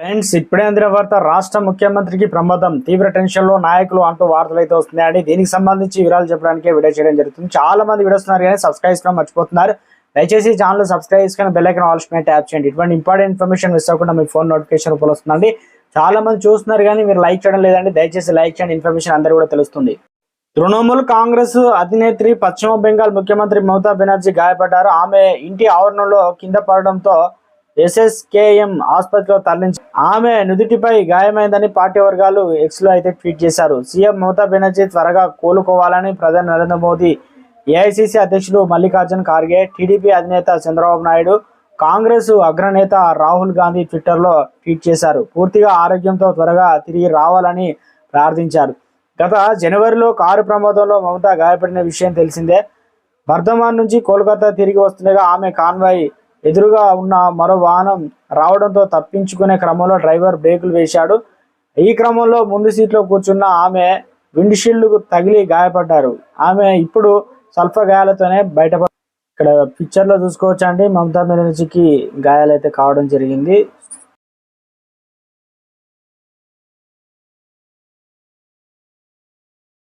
Friends, ఇప్పుడే అందిన వార్త. రాష్ట్ర ముఖ్యమంత్రికి ప్రమాదం, తీవ్ర టెన్షన్ లో నాయకులు అంటూ వార్తలు అయితే వస్తున్నాయండి. దీనికి సంబంధించి వివరాలు చెప్పడానికి వీడియో చేయడం జరుగుతుంది. చాలా మంది వీడియోస్తున్నారు కానీ సబ్స్క్రైబ్ చేయడం మర్చిపోతున్నారు. దయచేసి ఛానల్ సబ్స్క్రైబ్ చేసుకుని బెల్ ఐకాన్ ఆల్ మీద ట్యాప్ చేయండి. ఇటువంటి ఇంపార్టెంట్ ఇన్ఫర్మేషన్ మిస్ అవ్వకుండా మీ ఫోన్ నోటిఫికేషన్ రూపంలో వస్తుందండి. చాలా మంది చూస్తున్నారు కానీ మీరు లైక్ చేయడం లేదండి. దయచేసి లైక్ చేయండి, ఇన్ఫర్మేషన్ అందరూ కూడా తెలుస్తుంది. తృణమూల్ కాంగ్రెస్ అధినేత్రి పశ్చిమ బెంగాల్ ముఖ్యమంత్రి మమతా బెనర్జీ గాయపడ్డారు. ఆమె ఇంటి ఆవరణలో కింద పడడంతో ఎస్ఎస్కేఎం ఆసుపత్రిలో తరలించి ఆమె నుదుటిపై గాయమైందని పార్టీ వర్గాలు ఎక్స్ లో అయితే ట్వీట్ చేశారు. సీఎం మమతా బెనర్జీ త్వరగా కోలుకోవాలని ప్రధాని నరేంద్ర మోదీ, ఏఐసిసి అధ్యక్షుడు మల్లికార్జున్ ఖార్గే, టీడీపీ అధినేత చంద్రబాబు నాయుడు, కాంగ్రెస్ అగ్రనేత రాహుల్ గాంధీ ట్విట్టర్లో ట్వీట్ చేశారు. పూర్తిగా ఆరోగ్యంతో త్వరగా తిరిగి రావాలని ప్రార్థించారు. గత జనవరిలో కారు ప్రమాదంలో మమత గాయపడిన విషయం తెలిసిందే. బర్ధమాన్ నుంచి కోల్కతా తిరిగి వస్తుండగా ఆమె కాన్వాయ్ ఎదురుగా ఉన్న మరో వాహనం రావడంతో తప్పించుకునే క్రమంలో డ్రైవర్ బ్రేకులు వేశాడు. ఈ క్రమంలో ముందు సీట్లో కూర్చున్న ఆమె విండ్షీల్డ్కు తగిలి గాయపడ్డారు. ఆమె ఇప్పుడు స్వల్ప గాయాలతోనే బయటపడ్డారు. ఇక్కడ పిక్చర్లో చూసుకోవచ్చు అండి, మమతా బెనర్జీకి గాయాలైతే కావడం జరిగింది.